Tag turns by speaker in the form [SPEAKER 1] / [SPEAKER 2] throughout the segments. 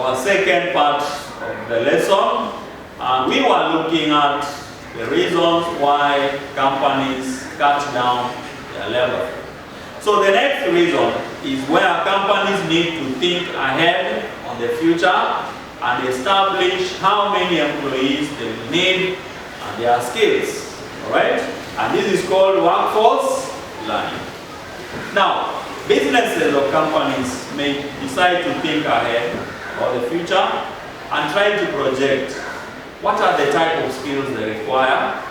[SPEAKER 1] our second part of the lesson. And we were looking at the reasons why companies cut down their labor. So the next reason is where companies need to think ahead on the future and establish how many employees they will need and their skills. Alright? And this is called workforce planning. Now, businesses or companies may decide to think ahead about the future and try to project what are the type of skills they require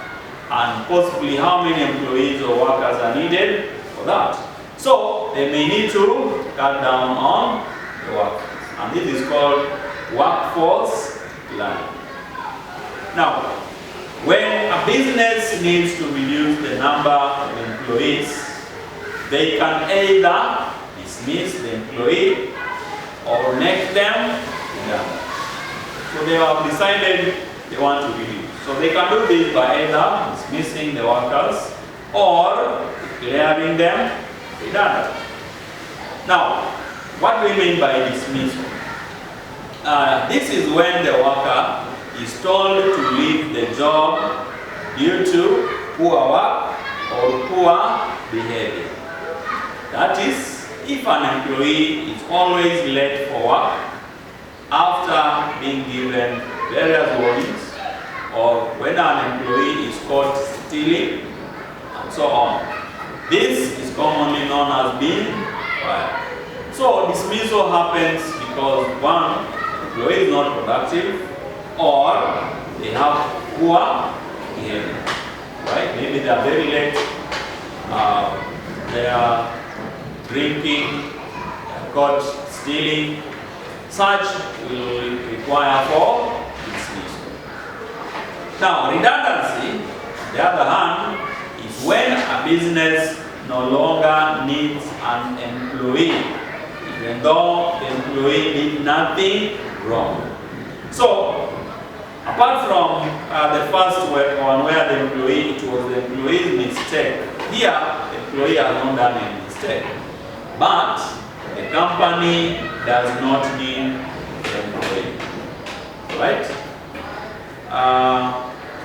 [SPEAKER 1] and possibly how many employees or workers are needed for that. So they may need to cut down on the workforce, and this is called workforce planning. Now, when a business needs to reduce the number of employees, they can either dismiss the employee or make them redundant. So they have decided they want to reduce. So they can do this by either dismissing the workers or declaring them redundant. Now, what do we mean by dismissal? This is when the worker is told to leave the job due to poor work or poor behavior. That is, if an employee is always late for work after being given various warnings, or when an employee is caught stealing, and so on. This is commonly known as being fired. So dismissal happens because one, employee is not productive, or they have poor behavior. Right? Maybe they are very late, they are drinking, they are caught stealing. Such will require for dismissal. Now, redundancy, on the other hand, is when a business no longer needs an employee, even though the employee did nothing wrong. So, apart from the first one where the employee, it was the employee's mistake, here the employee has not done any mistake. But the company does not need the employee. Right?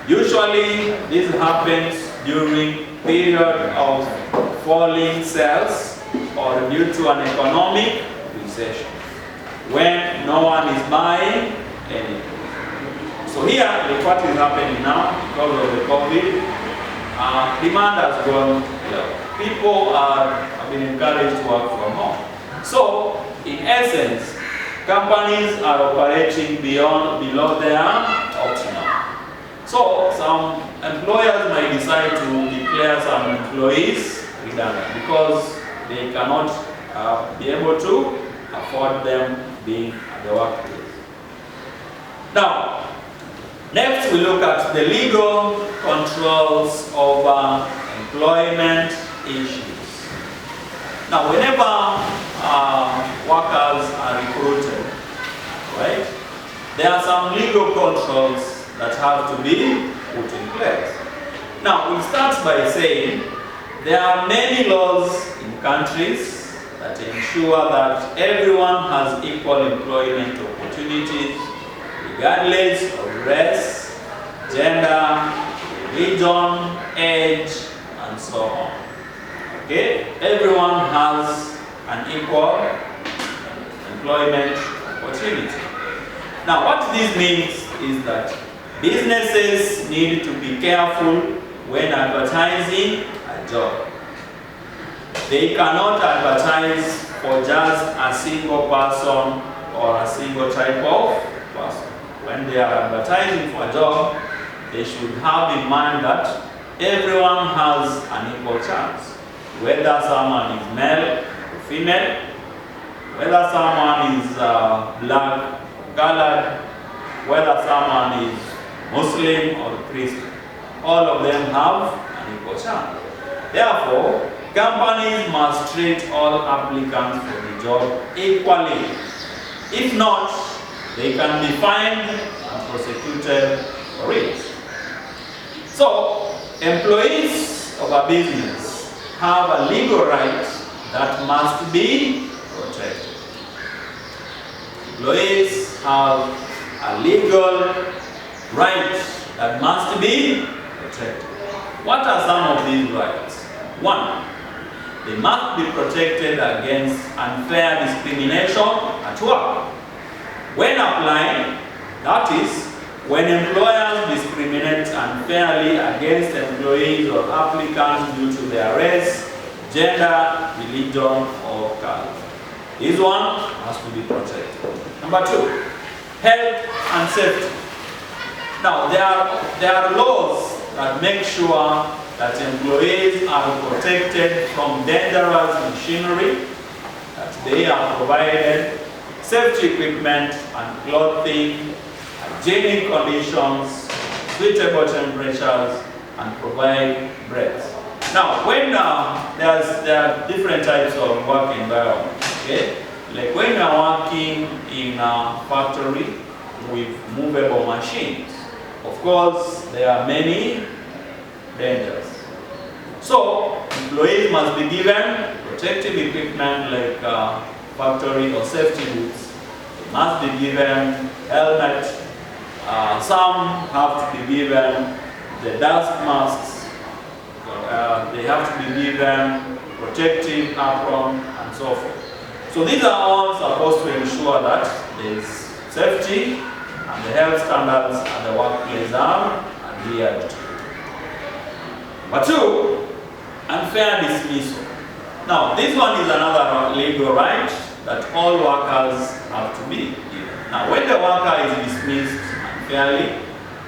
[SPEAKER 1] Usually this happens during period of falling sales or due to an economic recession, when no one is buying anything. So here, what is happening now because of the COVID, demand has gone low. People have been encouraged to work from home. So, in essence, companies are operating below their optimum. So, some employers might decide to declare some employees redundant because they cannot be able to afford them being at the workplace. Now, next we look at the legal controls over employment issues. Now, whenever workers are recruited, right, there are some legal controls that have to be put in place. Now, we'll start by saying there are many laws in countries that ensure that everyone has equal employment opportunities, regardless of race, gender, religion, age, and so on. Okay? Everyone has an equal employment opportunity. Now, what this means is that businesses need to be careful when advertising a job. They cannot advertise for just a single person or a single type of person. When they are advertising for a job, they should have in mind that everyone has an equal chance. Whether someone is male or female, whether someone is black or colored, whether someone is Muslim or Christian, all of them have an equal chance. Therefore, companies must treat all applicants for the job equally. If not, they can be fined and prosecuted for it. So, employees of a business have a legal right that must be protected. employees have a legal right that must be protected. What are some of these rights? One, they must be protected against unfair discrimination at work. When applying, that is, when employers discriminate unfairly against employees or applicants due to their race, gender, religion, or color. This one has to be protected. Number two, health and safety. Now, there are laws that make sure that employees are protected from dangerous machinery, that they are provided safety equipment and clothing, hygienic conditions, suitable temperatures, and provide breaks. Now, when there are different types of work environment, okay? Like when you are working in a factory with movable machines, of course, there are many dangers. So, employees must be given protective equipment like factory or safety boots. They must be given helmet. Some have to be given the dust masks. They have to be given protective apron and so forth. So these are all supposed to ensure that there is safety and the health standards at the workplace are adhered to. Number two, unfair dismissal. Now, this one is another legal right that all workers have to be given. Now, when the worker is dismissed unfairly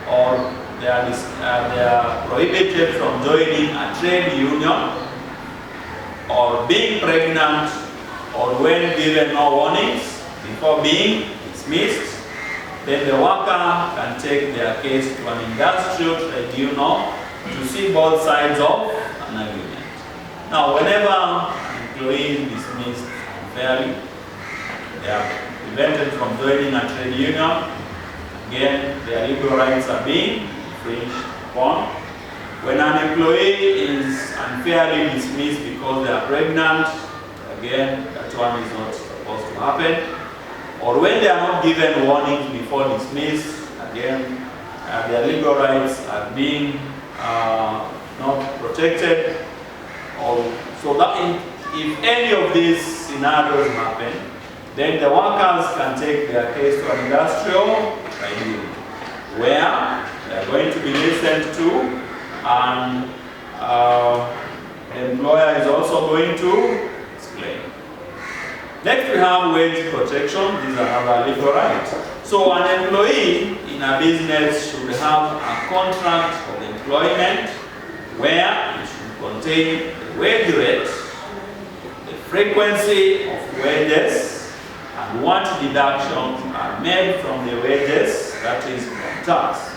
[SPEAKER 1] or they are prohibited from joining a trade union or being pregnant or when given no warnings before being dismissed, then the worker can take their case to an industrial tribunal to see both sides of an agreement. Now, whenever an employee is dismissed unfairly, they are prevented from joining a trade union, again, their legal rights are being infringed upon. When an employee is unfairly dismissed because they are pregnant, again, that one is not supposed to happen. Or when they are not given warnings before dismissed, again, their legal rights are being not protected. So that if any of these scenarios happen, then the workers can take their case to an industrial tribunal where they are going to be listened to, and the employer is also going to explain. Next, we have wage protection. These are another legal rights. So an employee in a business should have a contract of employment where it should contain the wage rate, the frequency of wages, and what deductions are made from the wages, that is from tax.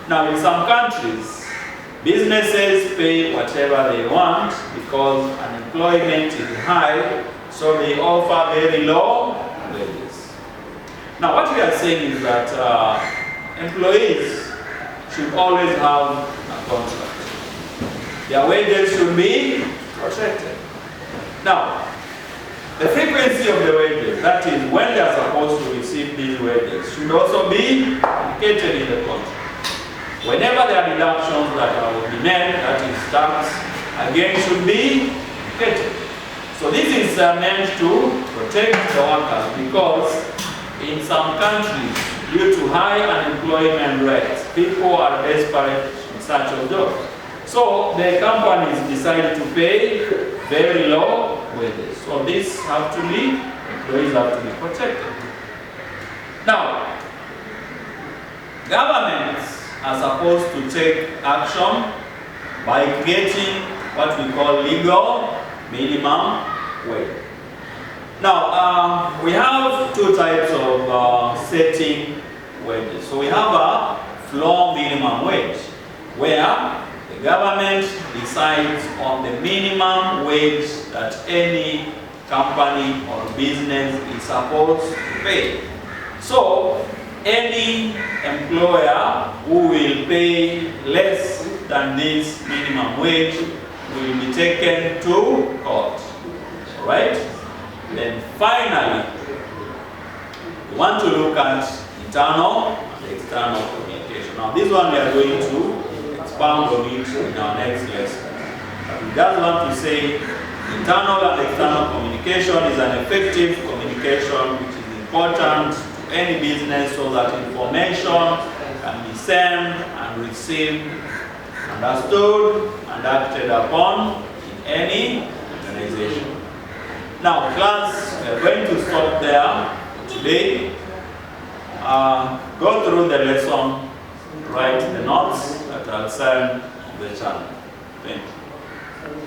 [SPEAKER 1] Now, in some countries, businesses pay whatever they want because unemployment is high, so they offer very low wages. Now, what we are saying is that employees should always have a contract. Their wages should be protected. Now, the frequency of the wages, that is when they are supposed to receive these wages, should also be indicated in the contract. Whenever there are deductions that will be made, that is tax, again should be indicated. So this is meant to protect the workers because in some countries, due to high unemployment rates, people are desperate in search of jobs. So the companies decided to pay very low wages. So this have to be, employees have to be protected. Now, governments are supposed to take action by creating what we call legal minimum wage. Now, we have two types of setting wages. So we have a floor minimum wage, where the government decides on the minimum wage that any company or business is supposed to pay. So, any employer who will pay less than this minimum wage will be taken to court. Right? Then finally, We want to look at internal and external communication. Now this one we are going to expound on it in our next lesson. But we just want to say internal and external communication is an effective communication which is important to any business so that information can be sent and received, understood and acted upon in any organization. Now class, we are going to stop there today. Go through the lesson, write the notes that I'll send on the channel. Thank you.